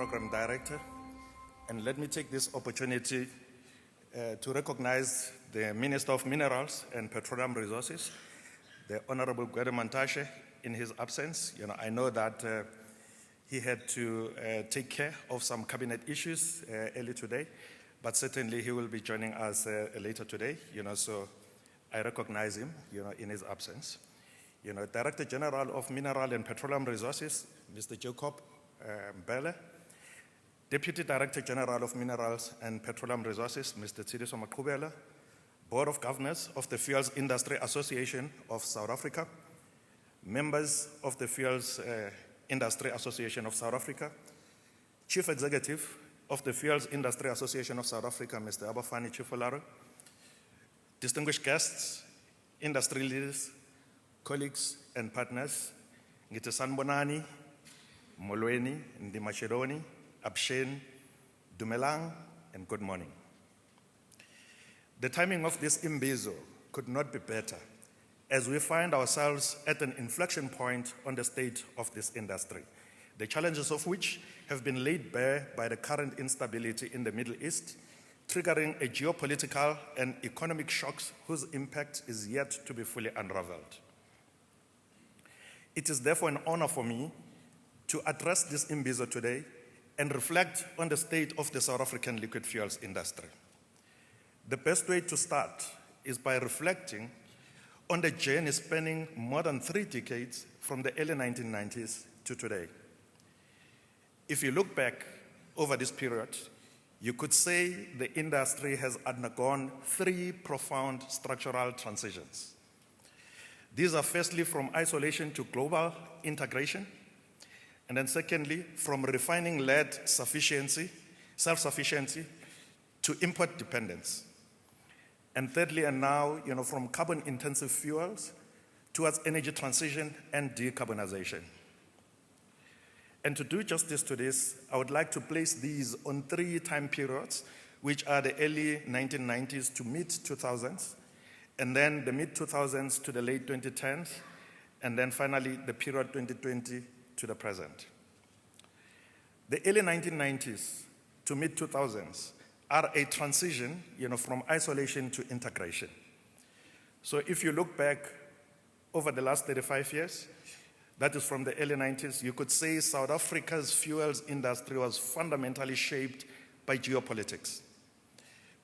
Program Director, and let me take this opportunity to recognize the Minister of Minerals and Petroleum Resources, the Honorable Gwede Mantashe, in his absence. I know that he had to take care of some cabinet issues early today, but certainly he will be joining us later today, so I recognize him, in his absence. Director General of Mineral and Petroleum Resources, Mr. Jacob Mbele, Deputy Director General of Minerals and Petroleum Resources, Mr. Tsidiso Maqhubela, Board of Governors of the Fuels Industry Association of South Africa, members of the Fuels Industry Association of South Africa, Chief Executive of the Fuels Industry Association of South Africa, Mr. Abafani Chifularo, distinguished guests, industry leaders, colleagues and partners, Ngite Sanbonani, Molweni, Ndimashironi, Abshen, Dumelang, and good morning. The timing of this imbizo could not be better, as we find ourselves at an inflection point on the state of this industry, the challenges of which have been laid bare by the current instability in the Middle East, triggering a geopolitical and economic shocks whose impact is yet to be fully unraveled. It is therefore an honor for me to address this imbizo today and reflect on the state of the South African liquid fuels industry. The best way to start is by reflecting on the journey spanning more than 3 decades from the early 1990s to today. If you look back over this period, you could say the industry has undergone 3 profound structural transitions. These are firstly from isolation to global integration, and then secondly, from refining-led self-sufficiency to import dependence. And thirdly, and now, from carbon-intensive fuels towards energy transition and decarbonization. And to do justice to this, I would like to place these on 3 time periods, which are the early 1990s to mid-2000s, and then the mid-2000s to the late 2010s, and then finally the period 2020 to the present. The early 1990s to mid-2000s are a transition, from isolation to integration. So if you look back over the last 35 years, that is from the early 90s, you could say South Africa's fuels industry was fundamentally shaped by geopolitics.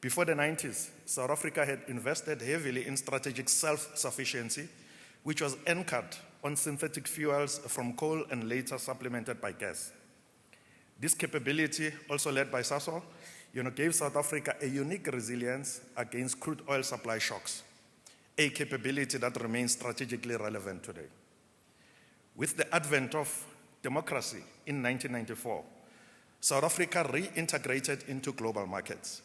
Before the 90s, South Africa had invested heavily in strategic self-sufficiency, which was anchored on synthetic fuels from coal and later supplemented by gas. This capability, also led by Sasol, gave South Africa a unique resilience against crude oil supply shocks, a capability that remains strategically relevant today. With the advent of democracy in 1994, South Africa reintegrated into global markets.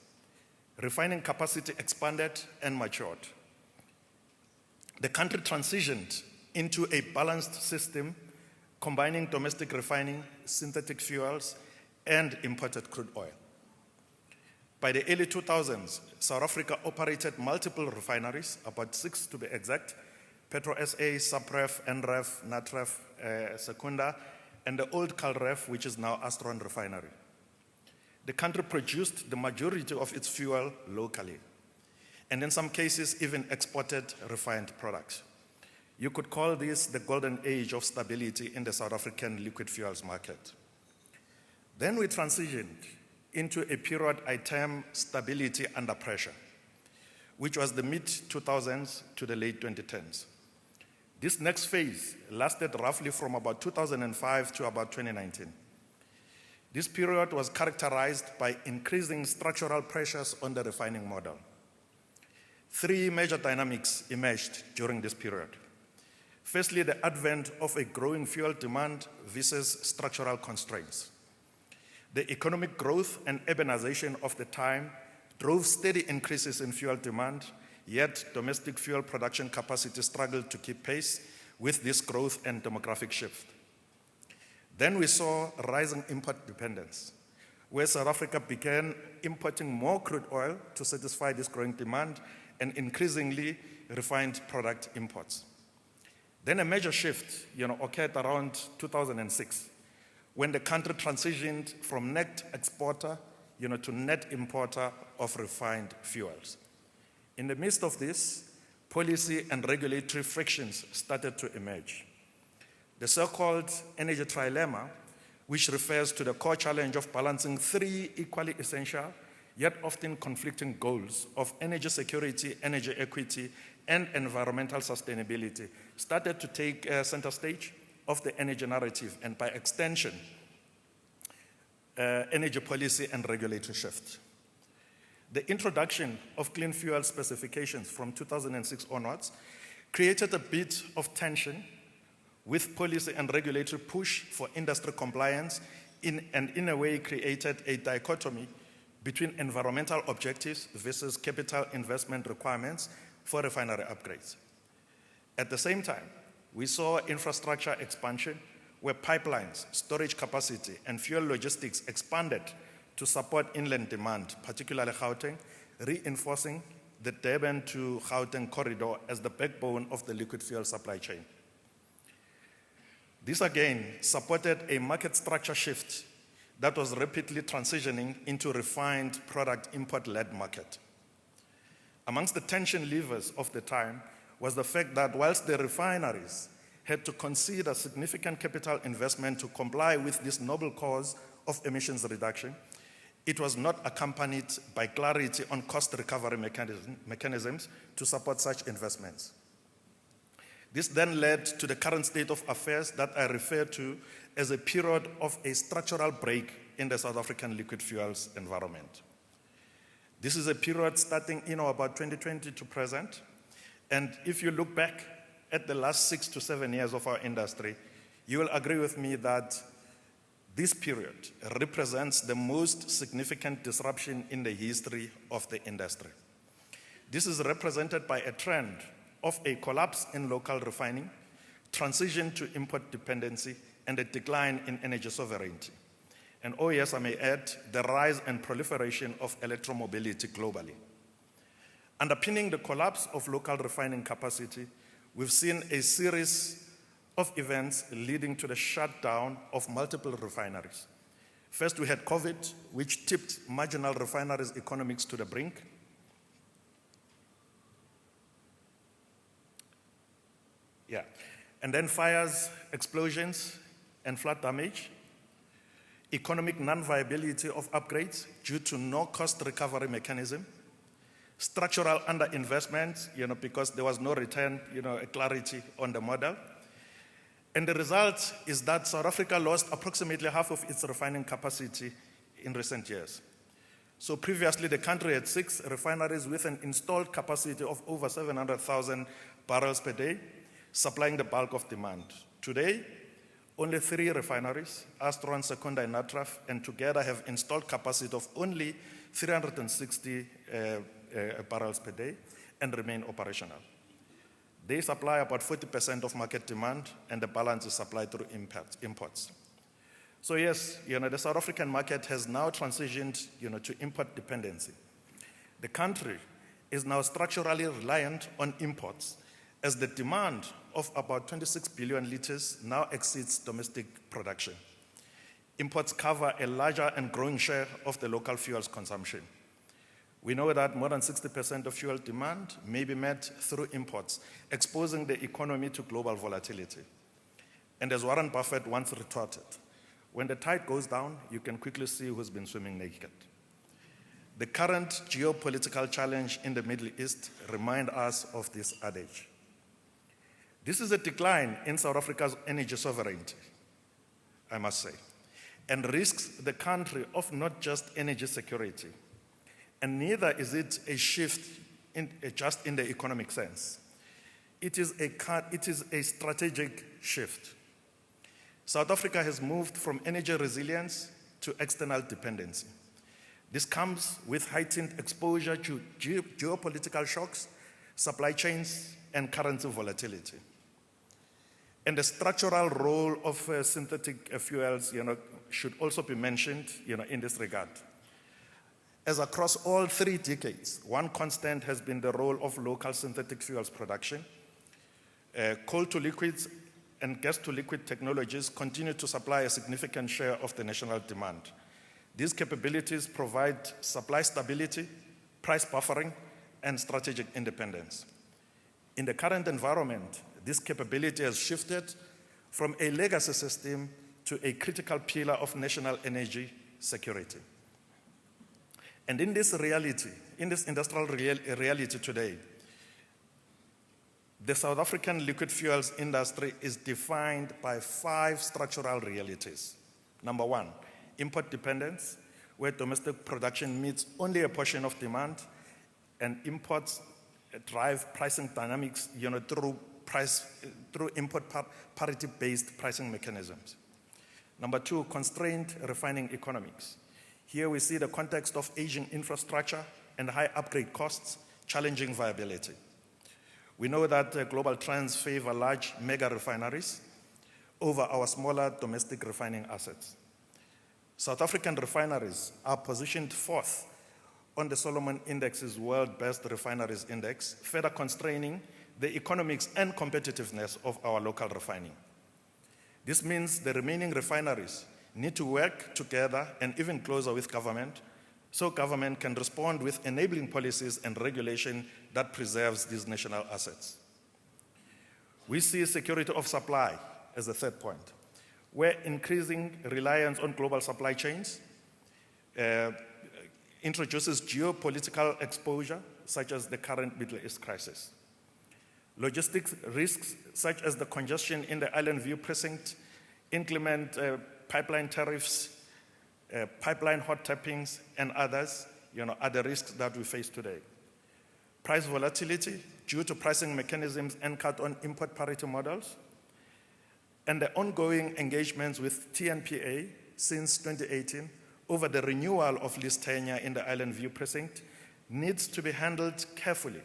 Refining capacity expanded and matured. The country transitioned into a balanced system combining domestic refining, synthetic fuels, and imported crude oil. By the early 2000s, South Africa operated multiple refineries, about 6 to be exact, Petro SA, Supref, NREF, Natref, Secunda, and the old Calref, which is now Astron Refinery. The country produced the majority of its fuel locally, and in some cases even exported refined products. You could call this the golden age of stability in the South African liquid fuels market. Then we transitioned into a period I term stability under pressure, which was the mid-2000s to the late 2010s. This next phase lasted roughly from about 2005 to about 2019. This period was characterized by increasing structural pressures on the refining model. 3 major dynamics emerged during this period. Firstly, the advent of a growing fuel demand versus structural constraints. The economic growth and urbanization of the time drove steady increases in fuel demand, yet domestic fuel production capacity struggled to keep pace with this growth and demographic shift. Then we saw rising import dependence, where South Africa began importing more crude oil to satisfy this growing demand and increasingly refined product imports. Then a major shift occurred around 2006, when the country transitioned from net exporter to net importer of refined fuels. In the midst of this, policy and regulatory frictions started to emerge. The so-called energy trilemma, which refers to the core challenge of balancing three equally essential yet often conflicting goals of energy security, energy equity, and environmental sustainability, started to take center stage of the energy narrative and by extension, energy policy and regulatory shift. The introduction of clean fuel specifications from 2006 onwards created a bit of tension with policy and regulatory push for industry compliance and in a way created a dichotomy between environmental objectives versus capital investment requirements for refinery upgrades. At the same time, we saw infrastructure expansion where pipelines, storage capacity, and fuel logistics expanded to support inland demand, particularly Gauteng, reinforcing the Durban to Gauteng corridor as the backbone of the liquid fuel supply chain. This again supported a market structure shift that was rapidly transitioning into refined product import-led market. Amongst the tension levers of the time was the fact that whilst the refineries had to consider significant capital investment to comply with this noble cause of emissions reduction, it was not accompanied by clarity on cost recovery mechanisms to support such investments. This then led to the current state of affairs that I refer to as a period of a structural break in the South African liquid fuels environment. This is a period starting about 2020 to present. And if you look back at the last 6 to 7 years of our industry, you will agree with me that this period represents the most significant disruption in the history of the industry. This is represented by a trend of a collapse in local refining, transition to import dependency, and a decline in energy sovereignty. And oh yes, I may add, the rise and proliferation of electromobility globally. Underpinning the collapse of local refining capacity, we've seen a series of events leading to the shutdown of multiple refineries. First, we had COVID, which tipped marginal refineries' economics to the brink. And then fires, explosions, and flood damage. Economic non-viability of upgrades due to no cost recovery mechanism. Structural underinvestment, because there was no return, clarity on the model. And the result is that South Africa lost approximately half of its refining capacity in recent years. So previously, the country had 6 refineries with an installed capacity of over 700,000 barrels per day, supplying the bulk of demand. Today, only 3 refineries, Astron, Secunda, and Natref, and together have installed capacity of only 360 barrels per day and remain operational. They supply about 40% of market demand, and the balance is supplied through imports. So yes, the South African market has now transitioned, to import dependency. The country is now structurally reliant on imports, as the demand of about 26 billion liters now exceeds domestic production. Imports cover a larger and growing share of the local fuels consumption. We know that more than 60% of fuel demand may be met through imports, exposing the economy to global volatility. And as Warren Buffett once retorted, when the tide goes down, you can quickly see who's been swimming naked. The current geopolitical challenge in the Middle East reminds us of this adage. This is a decline in South Africa's energy sovereignty, I must say, and risks the country of not just energy security, and neither is it a shift just in the economic sense. It is a strategic shift. South Africa has moved from energy resilience to external dependency. This comes with heightened exposure to geopolitical shocks, supply chains, and currency volatility. And the structural role of synthetic fuels, should also be mentioned, in this regard. As across all 3 decades, one constant has been the role of local synthetic fuels production. Coal to liquids and gas-to-liquid technologies continue to supply a significant share of the national demand. These capabilities provide supply stability, price buffering, and strategic independence. In the current environment, this capability has shifted from a legacy system to a critical pillar of national energy security. And in this reality, in this industrial reality today, the South African liquid fuels industry is defined by 5 structural realities. Number 1, import dependence, where domestic production meets only a portion of demand, and imports drive pricing dynamics through import parity-based pricing mechanisms. Number 2, constrained refining economics. Here we see the context of aging infrastructure and high upgrade costs challenging viability. We know that global trends favor large mega refineries over our smaller domestic refining assets. South African refineries are positioned 4th on the Solomon Index's World Best Refineries Index, further constraining the economics and competitiveness of our local refining. This means the remaining refineries need to work together and even closer with government, so government can respond with enabling policies and regulation that preserves these national assets. We see security of supply as a 3rd point, where increasing reliance on global supply chains introduces geopolitical exposure, such as the current Middle East crisis. Logistics risks, such as the congestion in the Island View precinct, inclement pipeline tariffs, pipeline hot tappings, and others, are the risks that we face today. Price volatility due to pricing mechanisms anchored on import parity models, and the ongoing engagements with TNPA since 2018 over the renewal of lease tenure in the Island View precinct needs to be handled carefully,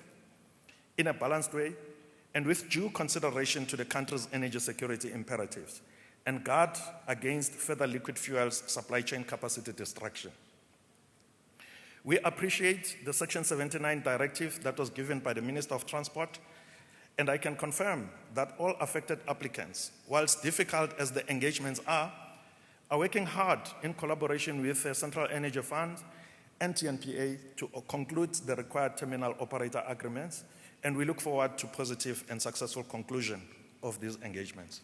in a balanced way, and with due consideration to the country's energy security imperatives, and guard against further liquid fuels supply chain capacity destruction. We appreciate the Section 79 directive that was given by the Minister of Transport, and I can confirm that all affected applicants, whilst difficult as the engagements are working hard in collaboration with the Central Energy Fund and TNPA to conclude the required terminal operator agreements, and we look forward to positive and successful conclusion of these engagements.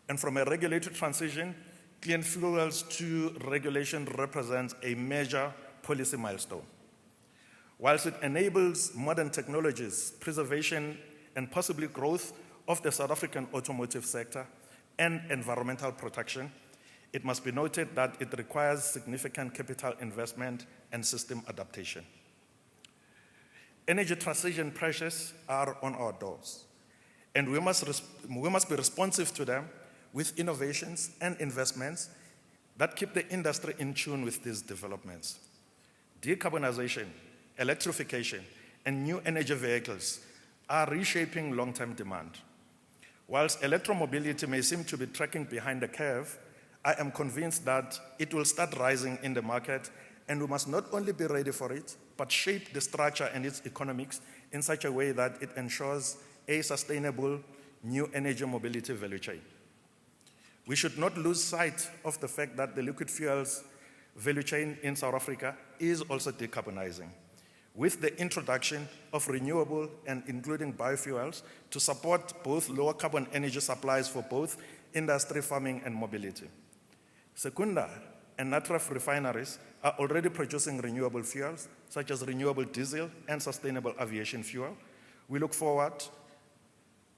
And from a regulatory transition, Clean Fuels 2 regulation represents a major policy milestone. Whilst it enables modern technologies, preservation, and possibly growth of the South African automotive sector and environmental protection, it must be noted that it requires significant capital investment and system adaptation. Energy transition pressures are on our doors, and we must be responsive to them with innovations and investments that keep the industry in tune with these developments. Decarbonization, electrification, and new energy vehicles are reshaping long-term demand. Whilst electromobility may seem to be tracking behind the curve, I am convinced that it will start rising in the market, and we must not only be ready for it, but shape the structure and its economics in such a way that it ensures a sustainable new energy mobility value chain. We should not lose sight of the fact that the liquid fuels value chain in South Africa is also decarbonizing, with the introduction of renewable and including biofuels to support both lower carbon energy supplies for both industry, farming, and mobility. Secunda and Natref refineries are already producing renewable fuels, such as renewable diesel and sustainable aviation fuel. We look forward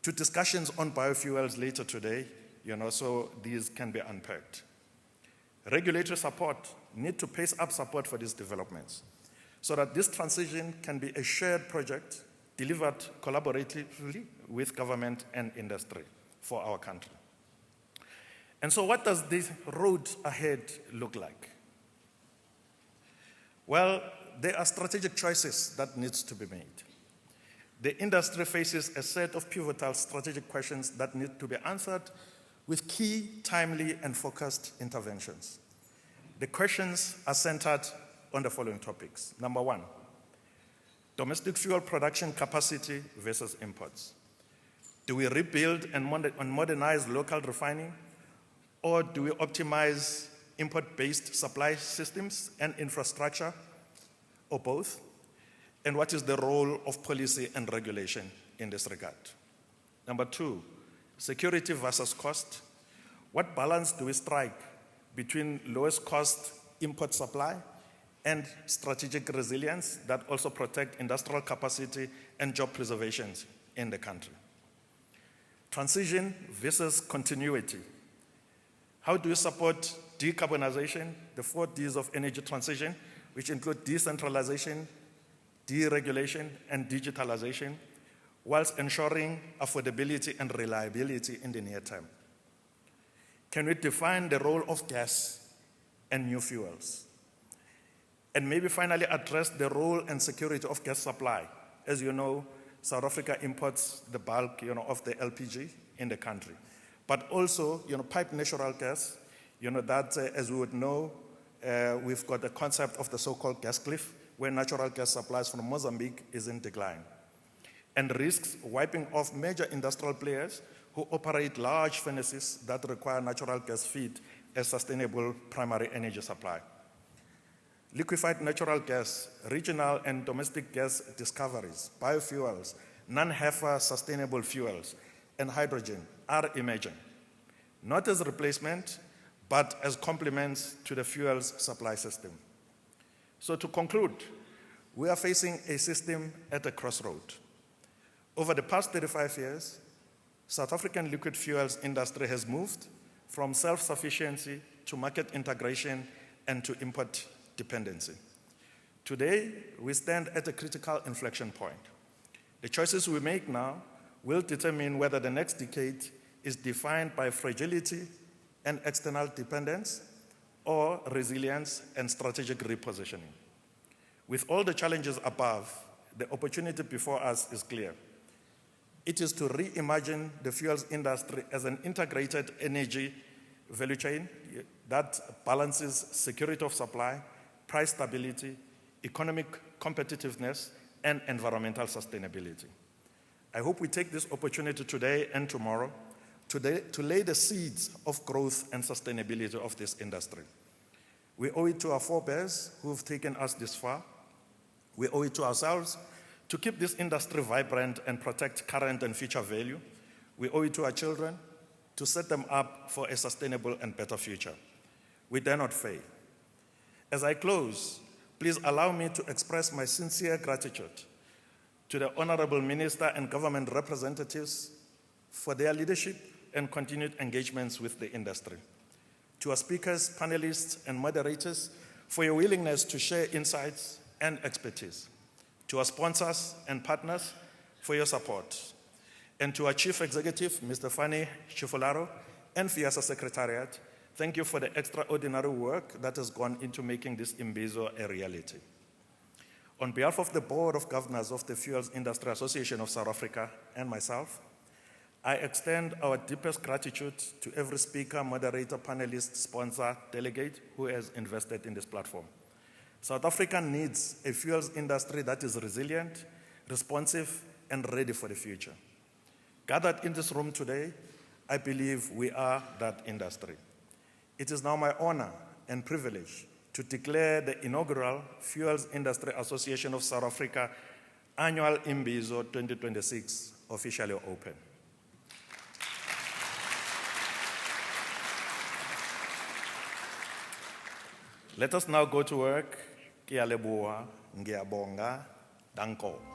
to discussions on biofuels later today, so these can be unpacked. Regulatory support need to pace up support for these developments so that this transition can be a shared project delivered collaboratively with government and industry for our country. And so what does this road ahead look like? Well, there are strategic choices that need to be made. The industry faces a set of pivotal strategic questions that need to be answered with key, timely, and focused interventions. The questions are centered on the following topics. Number 1, domestic fuel production capacity versus imports. Do we rebuild and modernize local refining, or do we optimize import-based supply systems and infrastructure, or both? And what is the role of policy and regulation in this regard? Number two, security versus cost. What balance do we strike between lowest cost import supply and strategic resilience that also protect industrial capacity and job preservation in the country? Transition versus continuity. How do we support decarbonization, the 4 Ds of energy transition, which include decentralization, deregulation, and digitalization, whilst ensuring affordability and reliability in the near term? Can we define the role of gas and new fuels? And maybe finally address the role and security of gas supply. As you know, South Africa imports the bulk of the LPG in the country. But also, piped natural gas, that as we would know, we've got the concept of the so-called gas cliff, where natural gas supplies from Mozambique is in decline, and risks wiping off major industrial players who operate large furnaces that require natural gas feed as sustainable primary energy supply. Liquefied natural gas, regional and domestic gas discoveries, biofuels, non-HEFA sustainable fuels, and hydrogen are emerging, not as a replacement, but as complements to the fuels supply system. So to conclude, we are facing a system at a crossroad. Over the past 35 years, South African liquid fuels industry has moved from self-sufficiency to market integration and to import dependency. Today, we stand at a critical inflection point. The choices we make now will determine whether the next decade is defined by fragility and external dependence or resilience and strategic repositioning. With all the challenges above, the opportunity before us is clear. It is to reimagine the fuels industry as an integrated energy value chain that balances security of supply, price stability, economic competitiveness, and environmental sustainability. I hope we take this opportunity today and tomorrow to lay the seeds of growth and sustainability of this industry. We owe it to our forebears who have taken us this far. We owe it to ourselves to keep this industry vibrant and protect current and future value. We owe it to our children to set them up for a sustainable and better future. We dare not fail. As I close, please allow me to express my sincere gratitude to the Honorable Minister and government representatives for their leadership and continued engagements with the industry. To our speakers, panelists, and moderators for your willingness to share insights and expertise. To our sponsors and partners for your support. And to our Chief Executive, Mr. Fani Chifularo, and FIASA Secretariat, thank you for the extraordinary work that has gone into making this Imbizo a reality. On behalf of the Board of Governors of the Fuels Industry Association of South Africa and myself, I extend our deepest gratitude to every speaker, moderator, panelist, sponsor, delegate who has invested in this platform. South Africa needs a fuels industry that is resilient, responsive, and ready for the future. Gathered in this room today, I believe we are that industry. It is now my honor and privilege to declare the inaugural Fuels Industry Association of South Africa Annual Imbizo 2026 officially open. Let us now go to work. Kia leboha, ngiyabonga, danko.